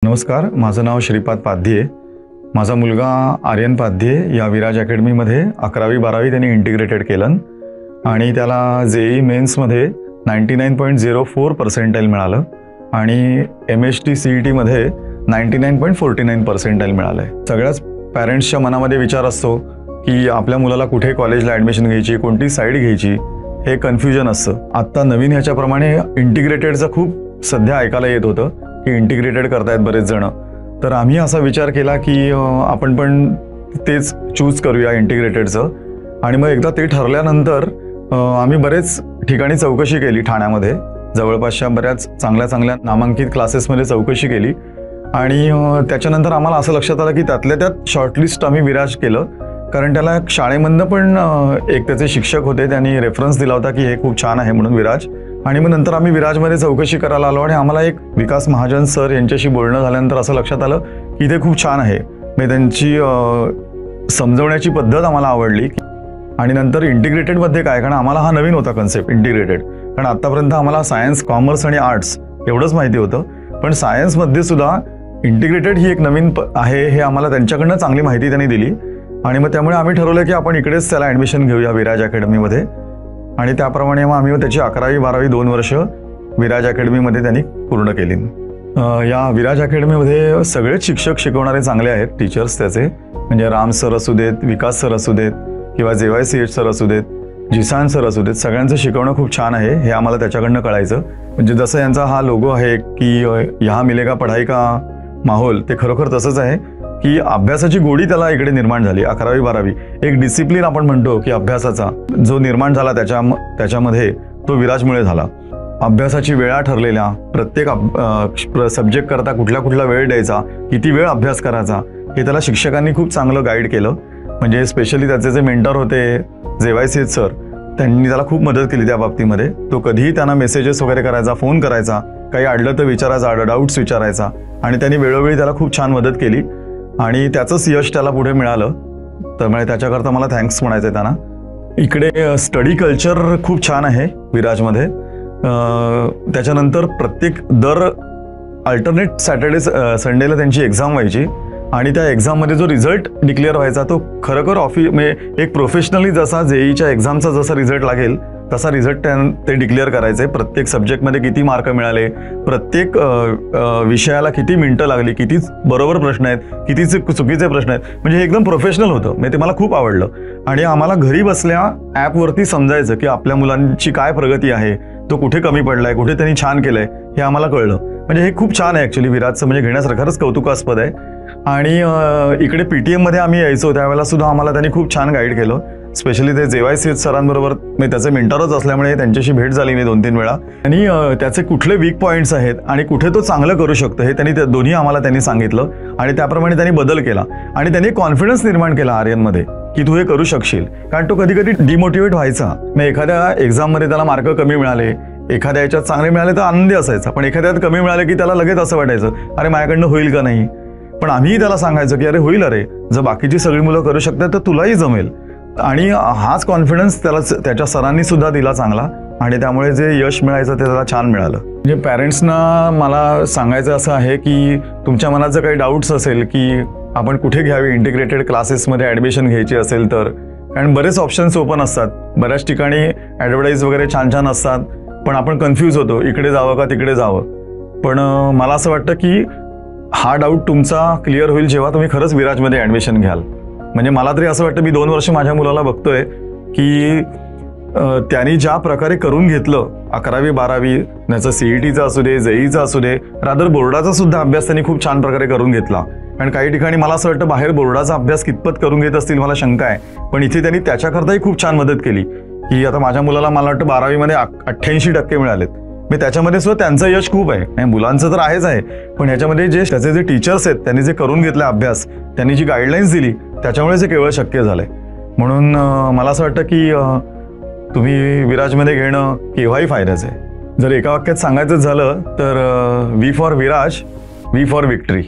नमस्कार, माझं नाव श्रीपाद पाध्ये. माझा मुलगा आर्यन पाध्ये या विराज अकॅडमीमध्ये 11वी-12वी त्यांनी इंटिग्रेटेड केलं आणि त्याला जेई मेन्समध्ये 99.04% मिळालं आणि MHT CETमध्ये 99.49% मिळालं आहे. सगळ्याच पॅरेंट्सच्या मनामध्ये विचार असतो की आपल्या मुलाला कुठे कॉलेजला ॲडमिशन घ्यायची, कोणती साईड घ्यायची, हे कन्फ्युजन असतं. आत्ता नवीन ह्याच्याप्रमाणे इंटिग्रेटेडचं खूप सध्या ऐकायला येत होतं की इंटिग्रेटेड करतायत बरेच जण. तर आम्ही असा विचार केला की आपण पण तेच चूज करूया इंटिग्रेटेडचं. आणि मग एकदा ते ठरल्यानंतर आम्ही बरेच ठिकाणी चौकशी केली. ठाण्यामध्ये जवळपासच्या बऱ्याच चांगल्या नामांकित क्लासेसमध्ये चौकशी केली आणि त्याच्यानंतर आम्हाला असं लक्षात आलं की त्यातल्या त्यात शॉर्टलिस्ट आम्ही विराज केलं. कारण त्याला शाळेमधनं पण एक त्याचे शिक्षक होते, त्यांनी रेफरन्स दिला होता की हे खूप छान आहे म्हणून विराज. आणि मग नंतर आम्ही विराजमध्ये चौकशी करायला आलो आणि आम्हाला एक विकास महाजन सर यांच्याशी बोलणं झाल्यानंतर असं लक्षात आलं की ते खूप छान आहे. म्हणजे त्यांची समजवण्याची पद्धत आम्हाला आवडली. आणि नंतर इंटिग्रेटेडमध्ये काय, कारण आम्हाला हा नवीन होता कन्सेप्ट इंटिग्रेटेड. कारण आत्तापर्यंत आम्हाला सायन्स, कॉमर्स आणि आर्ट्स एवढंच माहिती होतं, पण सायन्समध्ये सुद्धा इंटिग्रेटेड ही एक नवीन आहे हे आम्हाला त्यांच्याकडनं चांगली माहिती त्यांनी दिली. आणि मग त्यामुळे आम्ही ठरवलं की आपण इकडेच त्याला ॲडमिशन घेऊया विराज अकॅडमीमध्ये. आणि त्याप्रमाणे मग आम्ही त्याची 11वी-12वी 2 वर्ष विराज अकॅडमीमध्ये त्यांनी पूर्ण केली. या विराज अकॅडमीमध्ये सगळेच शिक्षक शिकवणारे चांगले आहेत. टीचर्स त्याचे म्हणजे राम सर असू देत, विकास सर असू देत किंवा JYCH सर असू देत, जिसान सर असू देत, सगळ्यांचं शिकवणं खूप छान आहे हे आम्हाला त्याच्याकडनं कळायचं. म्हणजे जसं यांचा हा लोगो आहे की यहाँ मिलेगा पढाई का माहोल, ते खरोखर तसंच आहे की अभ्यासाची गोडी त्याला इकडे निर्माण झाली. 11वी-12वी एक डिसिप्लिन आपण म्हणतो की अभ्यासाचा जो निर्माण झाला त्याच्यामध्ये तो विराजमुळे झाला. अभ्यासाची वेळा ठरलेल्या, प्रत्येक सब्जेक्ट करता कुठला वेळ द्यायचा, किती वेळ अभ्यास करायचा, हे त्याला शिक्षकांनी खूप चांगलं गाईड केलं. म्हणजे स्पेशली त्याचे जे मेंटर होते JYCH सर, त्यांनी त्याला खूप मदत केली त्या बाबतीमध्ये. तो कधीही त्यांना मेसेजेस वगैरे करायचा, फोन करायचा, काही अडलं तर विचारायचा, डाऊट्स विचारायचा आणि त्यांनी वेळोवेळी त्याला खूप छान मदत केली आणि त्याचंच यश त्याला पुढे मिळालं. त्यामुळे त्याच्याकरता मला थँक्स म्हणायचं आहे त्यांना. इकडे स्टडी कल्चर खूप छान आहे विराजमध्ये. त्याच्यानंतर दर अल्टरनेट सॅटर्डे संडेला त्यांची एक्झाम व्हायची आणि त्या एक्झाममध्ये जो रिझल्ट डिक्लेअर व्हायचा तो खरोखर म्हणजे एक प्रोफेशनली जसा जेईच्या एक्झामचा जसा रिझल्ट लागेल तसा रिझल्ट ते डिक्लेअर करायचे. प्रत्येक सब्जेक्टमध्ये किती मार्क मिळाले, प्रत्येक विषयाला किती मिनिटं लागली, किती बरोबर प्रश्न आहेत, किती चुकीचे प्रश्न आहेत, म्हणजे हे एकदम प्रोफेशनल होतं. म्हणजे ते मला खूप आवडलं. आणि आम्हाला घरी बसल्या ॲपवरती समजायचं की आपल्या मुलांची काय प्रगती आहे, तो कुठे कमी पडलाय, कुठे त्यांनी छान केलंय, हे आम्हाला कळलं. म्हणजे हे खूप छान आहे ॲक्च्युली विराजचं, म्हणजे घेण्यासारखं खरंच कौतुकास्पद आहे. आणि इकडे PTM मध्ये आम्ही यायचो त्यावेळेला सुद्धा आम्हाला त्यांनी खूप छान गाईड केलं. स्पेशली ते JYCH सरांबरोबर, म्हणजे त्याचे मेंटरच असल्यामुळे त्यांच्याशी भेट झाली मी 2-3 वेळा. आणि त्याचे कुठले वीक पॉईंट्स आहेत आणि कुठे तो चांगलं करू शकतो हे त्यांनी दोन्ही आम्हाला त्यांनी सांगितलं आणि त्याप्रमाणे त्यांनी बदल केला. आणि त्यांनी कॉन्फिडन्स निर्माण केला आर्यनमध्ये की तू हे करू शकशील. कारण तो कधी कधी डिमोटिवेट व्हायचा. मग एखाद्या एक्झाममध्ये त्याला मार्क कमी मिळाले, एखाद्या याच्यात चांगले मिळाले तर आनंदी असायचा, पण एखाद्यात कमी मिळाले की त्याला लगेच असं वाटायचं अरे माझ्याकडनं होईल का नाही. पण आम्हीही त्याला सांगायचं की अरे होईल, अरे जर बाकीची सगळी मुलं करू शकतात तर तुलाही जमेल. आणि हाच कॉन्फिडन्स त्याला त्याच्या सरांनी सुद्धा दिला चांगला आणि त्यामुळे जे यश मिळायचं ते त्याला छान मिळालं. म्हणजे पॅरेंट्सना मला सांगायचं असं आहे की तुमच्या मनात जर काही डाऊट्स असेल की आपण कुठे घ्यावी इंटिग्रेटेड क्लासेसमध्ये ॲडमिशन घ्यायची असेल तर, कारण बरेच ऑप्शन्स ओपन असतात, बऱ्याच ठिकाणी ॲडव्हर्टाईज वगैरे छान असतात, पण आपण कन्फ्यूज होतो इकडे जावं का तिकडे जावं. पण मला असं वाटतं की हा डाऊट तुमचा क्लिअर होईल जेव्हा तुम्ही खरंच विराजमध्ये ॲडमिशन घ्याल. म्हणजे मला तरी असं वाटतं, मी 2 वर्ष माझ्या मुलाला बघतोय की त्यांनी ज्या प्रकारे करून घेतलं 11वी-12वी, त्याचं CETचा असू दे, JEEचा असू दे, रादर बोर्डाचा सुद्धा अभ्यास त्यांनी खूप छान प्रकारे करून घेतला. कारण काही ठिकाणी मला असं वाटतं बाहेर बोर्डाचा अभ्यास कितपत करून घेत असतील मला शंका आहे, पण इथे त्यांनी त्याच्याकरताही खूप छान मदत केली. की आता माझ्या मुलाला मला वाटतं 12वीमध्ये 88% मिळालेत. मी त्याच्यामध्ये सुद्धा त्यांचं यश खूप आहे. मुलांचं तर आहेच आहे, पण ह्याच्यामध्ये त्याचे जे टीचर्स आहेत त्यांनी जे करून घेतलं अभ्यास, त्यांनी जी गाईडलाईन्स दिली त्याच्यामुळे हे केवळ शक्य झालंय. म्हणून मला असं वाटतं की तुम्ही विराजमध्ये घेणं केव्हाही फायद्याचं आहे. जर एका वाक्यात सांगायचं झालं तर V for Viraj, V for victory.